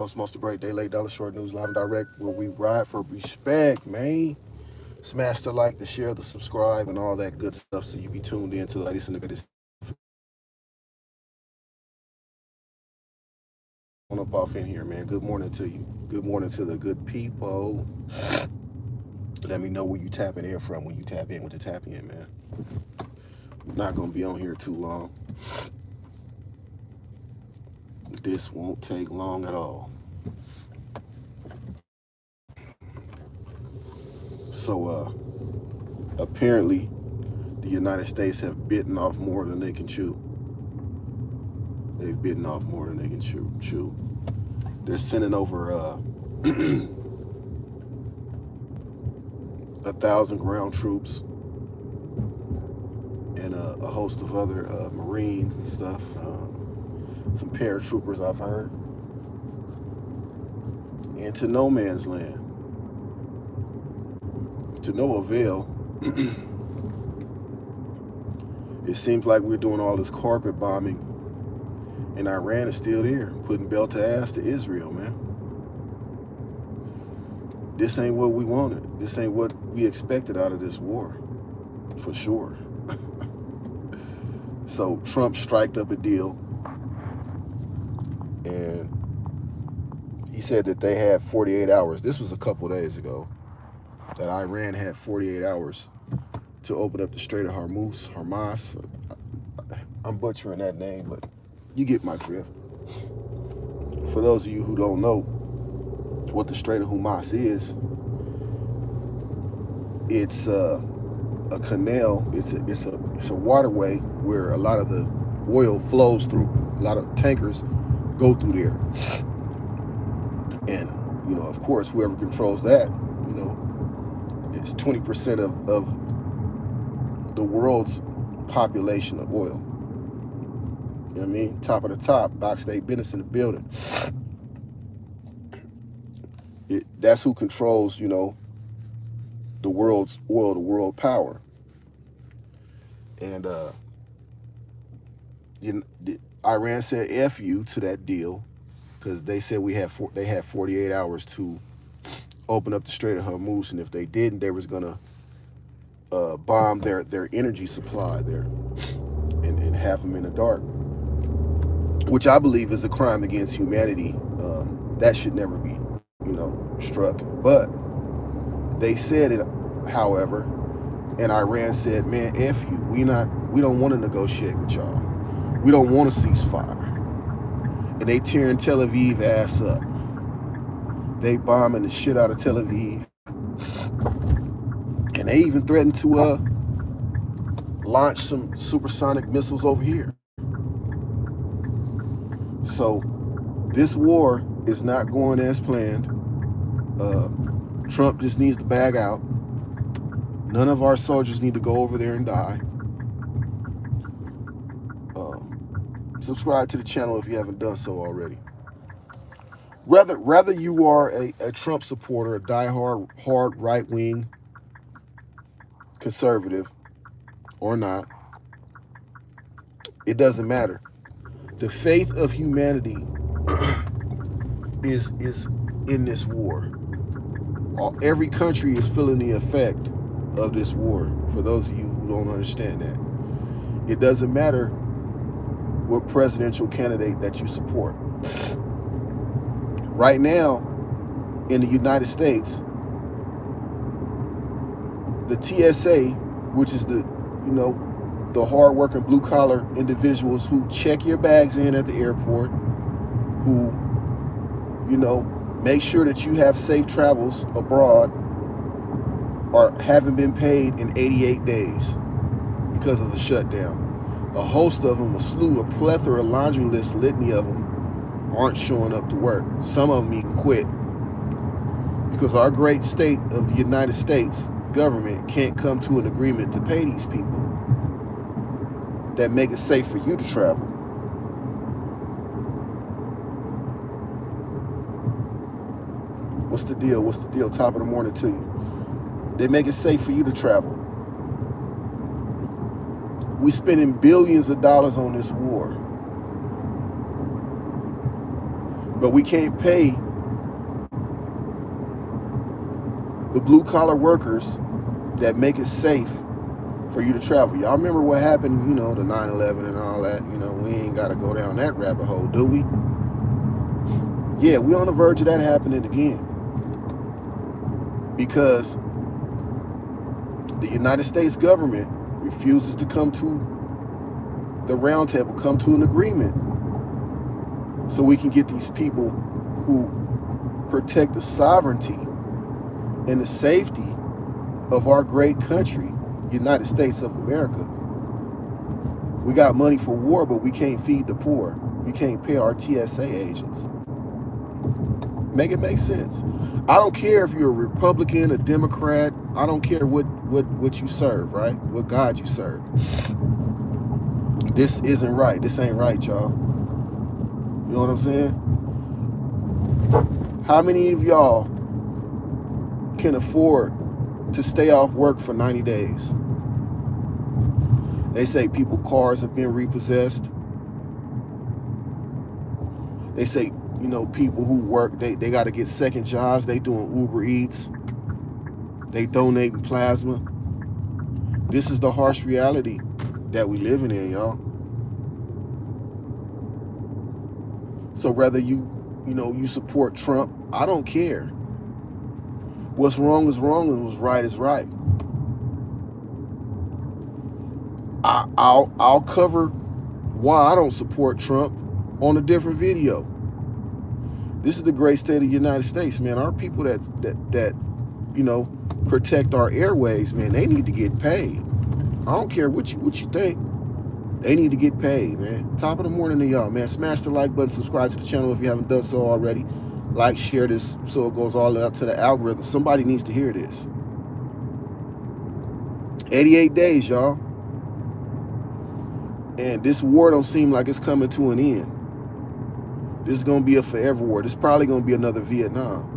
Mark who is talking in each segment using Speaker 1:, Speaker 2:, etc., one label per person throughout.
Speaker 1: Most of great day, late dollar short news, live and direct, where we ride for respect, man. Smash the like, the share, the subscribe, and all that good stuff so you be tuned in to the latest and the greatest on up off in here, man. Good morning to you. Good morning to the good people. Let me know where you tapping in from when you tap in with the tap in, man. Not gonna be on here too long. This won't take long at all. So, apparently, the United States have bitten off more than they can chew. They've bitten off more than they can chew. They're sending over 1,000 ground troops and a host of other Marines and stuff. Some paratroopers, I've heard. Into no man's land. To no avail. It seems like we're doing all this carpet bombing, and Iran is still there, putting belt to ass to Israel, man. This ain't what we wanted. This ain't what we expected out of this war, for sure. So Trump striked up a deal, and he said that they had 48 hours. This was a couple days ago, that Iran had 48 hours to open up the Strait of Hormuz. I'm butchering that name, but you get my drift. For those of you who don't know what the Strait of Hormuz is, it's a canal. It's a waterway where a lot of the oil flows through. A lot of tankers go through there, and of course, whoever controls that, it's 20% of the world's population of oil. You know what I mean? Top of the top, Box State business in the building. That's who controls, the world's oil, the world power. And Iran said F you to that deal, because they said they had 48 hours to open up the Strait of Hormuz, and if they didn't, they was gonna bomb their energy supply there and have them in the dark, which I believe is a crime against humanity. That should never be, struck. But they said it, however, and Iran said, "Man, F you. We don't want to negotiate with y'all. We don't want a ceasefire." And they tearing Tel Aviv ass up. They bombing the shit out of Tel Aviv. And they even threatened to launch some supersonic missiles over here. So this war is not going as planned. Trump just needs to bag out. None of our soldiers need to go over there and die. Subscribe to the channel if you haven't done so already. Whether you are a Trump supporter, a diehard right-wing conservative or not, it doesn't matter. The faith of humanity is in this war. Every country is feeling the effect of this war, for those of you who don't understand that. It doesn't matter what presidential candidate that you support. Right now, in the United States, the TSA, which is the hard-working blue-collar individuals who check your bags in at the airport, who, make sure that you have safe travels abroad, haven't been paid in 88 days because of the shutdown. A host of them, a plethora, laundry list, litany of them, aren't showing up to work. Some of them even quit because our great state of the United States government can't come to an agreement to pay these people that make it safe for you to travel. What's the deal? What's the deal? Top of the morning to you. They make it safe for you to travel. We spending billions of dollars on this war. But we can't pay the blue-collar workers that make it safe for you to travel. Y'all remember what happened, you know, the 9/11 and all that? You know, we ain't got to go down that rabbit hole, do we? Yeah, we're on the verge of that happening again. Because the United States government refuses to come to the round table, come to an agreement, so we can get these people who protect the sovereignty and the safety of our great country, United States of America. We got money for war, but we can't feed the poor. We can't pay our TSA agents. Make it make sense. I don't care if you're a Republican, a Democrat. I don't care what you serve, right? What God you serve. This isn't right. This ain't right, y'all. You know what I'm saying? How many of y'all can afford to stay off work for 90 days? They say people's cars have been repossessed. They say, you know, people who work, they got to get second jobs. They doing Uber Eats. They donating plasma. This is the harsh reality that we living in, y'all. So whether you support Trump, I don't care. What's wrong is wrong, and what's right is right. I'll cover why I don't support Trump on a different video. This is the great state of the United States, man. Our people that you know, protect our airways, man, they need to get paid. I don't care what you think. They need to get paid, man. Top of the morning to y'all, man. Smash the like button, subscribe to the channel if you haven't done so already. Like, share this so it goes all out to the algorithm. Somebody needs to hear this. 88 days, y'all. And this war don't seem like it's coming to an end. This is going to be a forever war. This is probably going to be another Vietnam.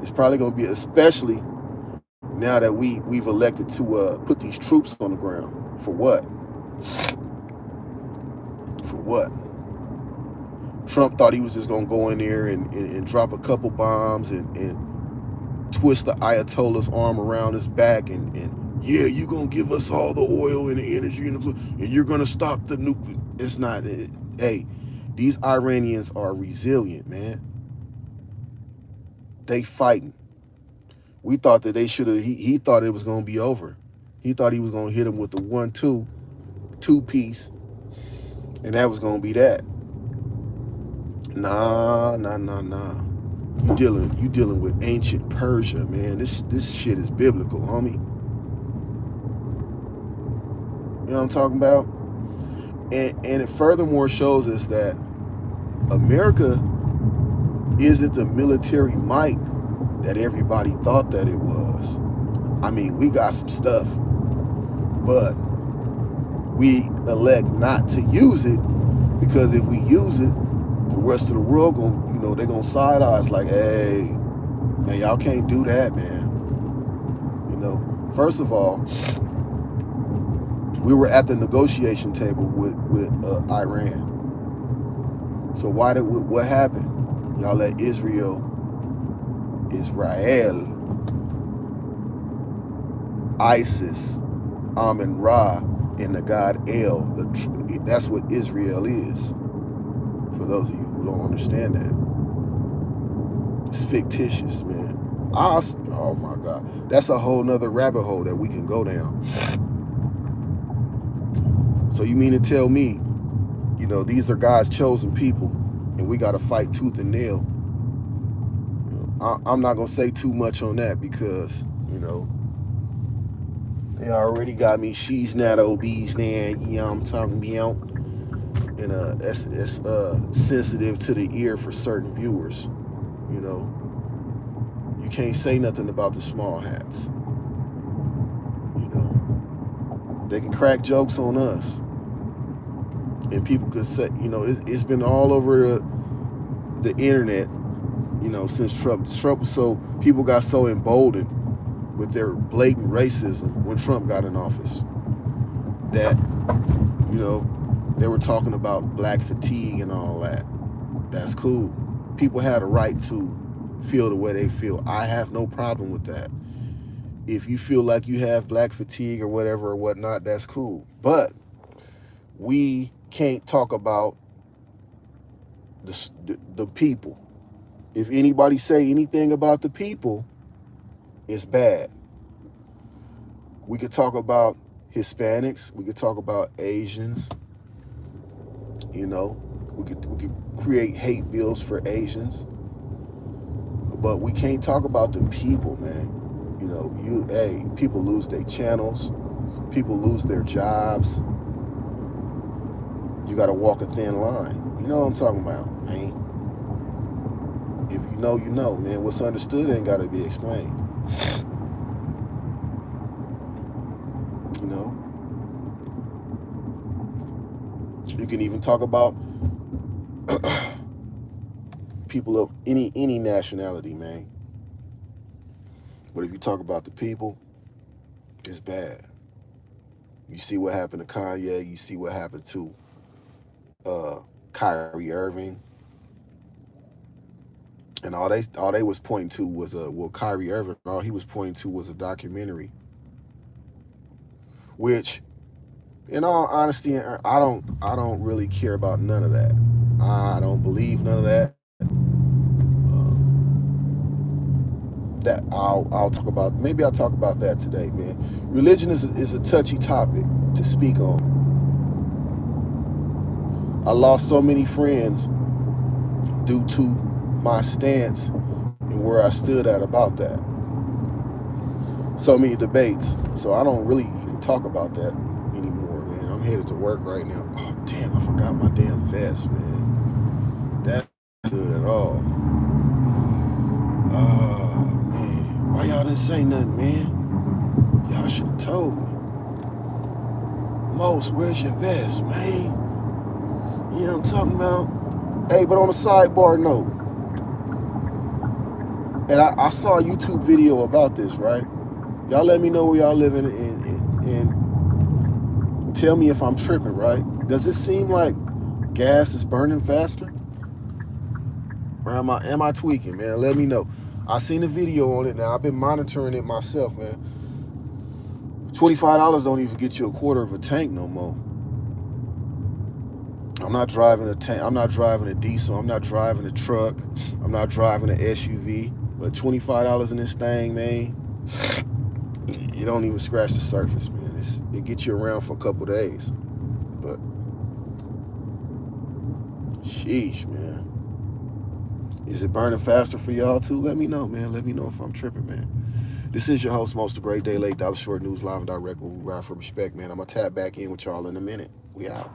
Speaker 1: It's probably going to be, especially now that we've elected to put these troops on the ground. For what? For what? Trump thought he was just going to go in there and drop a couple bombs and twist the Ayatollah's arm around his back and yeah, you're going to give us all the oil and the energy and you're going to stop the nuclear. It's not. Hey, these Iranians are resilient, man. They fighting. We thought that they should have, he thought it was going to be over. He thought he was going to hit him with the 1-2 piece, and that was going to be that. Nah. You dealing with ancient Persia, man. This shit is biblical, homie. You know what I'm talking about? And it furthermore shows us that America isn't the military might that everybody thought that it was. I mean, we got some stuff, but we elect not to use it because if we use it, the rest of the world they're gonna side eyes like, hey, man, y'all can't do that, man. You know, first of all, we were at the negotiation table with Iran. So what happened? Y'all let Israel, ISIS, Amun-Ra, and the god El. That's what Israel is. For those of you who don't understand that. It's fictitious, man. Oh my God. That's a whole nother rabbit hole that we can go down. So you mean to tell me, you know, these are God's chosen people and we got to fight tooth and nail? You know, I'm not going to say too much on that because, you know, they already got me. She's not obese, man. You know, I'm talking about. And it's sensitive to the ear for certain viewers. You know, you can't say nothing about the small hats. You know, they can crack jokes on us. And people could say, you know, it's been all over the internet, you know, since Trump was so, people got so emboldened with their blatant racism when Trump got in office that, you know, They were talking about black fatigue and all that. That's cool. People had a right to feel the way they feel. I have no problem with that. If you feel like you have black fatigue or whatever or whatnot, that's cool. But we can't talk about the people. If anybody say anything about the people, it's bad. We could talk about Hispanics. We could talk about Asians. You know, we could create hate bills for Asians. But we can't talk about them people, man. You know, people lose their channels. People lose their jobs. You got to walk a thin line. You know what I'm talking about, man. If you know, you know, man. What's understood ain't got to be explained. You know? You can even talk about people of any nationality, man. But if you talk about the people, it's bad. You see what happened to Kanye. You see what happened to Kyrie Irving. And all they was pointing to was Kyrie Irving, all he was pointing to was a documentary. Which, in all honesty, I don't really care about none of that. I don't believe none of that. That I'll talk about. Maybe I'll talk about that today, man. Religion is a touchy topic to speak on. I lost so many friends due to my stance and where I stood at about that. So many debates. So I don't really even talk about that anymore, man. I'm headed to work right now. Oh, damn, I forgot my damn vest, man. That's good at all. Oh, man. Why y'all didn't say nothing, man? Y'all should have told me. Mose, where's your vest, man? You know what I'm talking about? Hey, but on a sidebar note, and I saw a YouTube video about this, right? Y'all let me know where y'all living and tell me if I'm tripping, right? Does it seem like gas is burning faster? Or am I tweaking, man? Let me know. I seen a video on it now. I've been monitoring it myself, man. $25 don't even get you a quarter of a tank no more. I'm not driving a tank. I'm not driving a diesel. I'm not driving a truck. I'm not driving an SUV. But $25 in this thing, man, you don't even scratch the surface, man. It gets you around for a couple days. But sheesh, man. Is it burning faster for y'all too? Let me know, man. Let me know if I'm tripping, man. This is your host, Most the Great Day Late, Dollar Short News, live and direct, where we ride for respect, man. I'm going to tap back in with y'all in a minute. We out.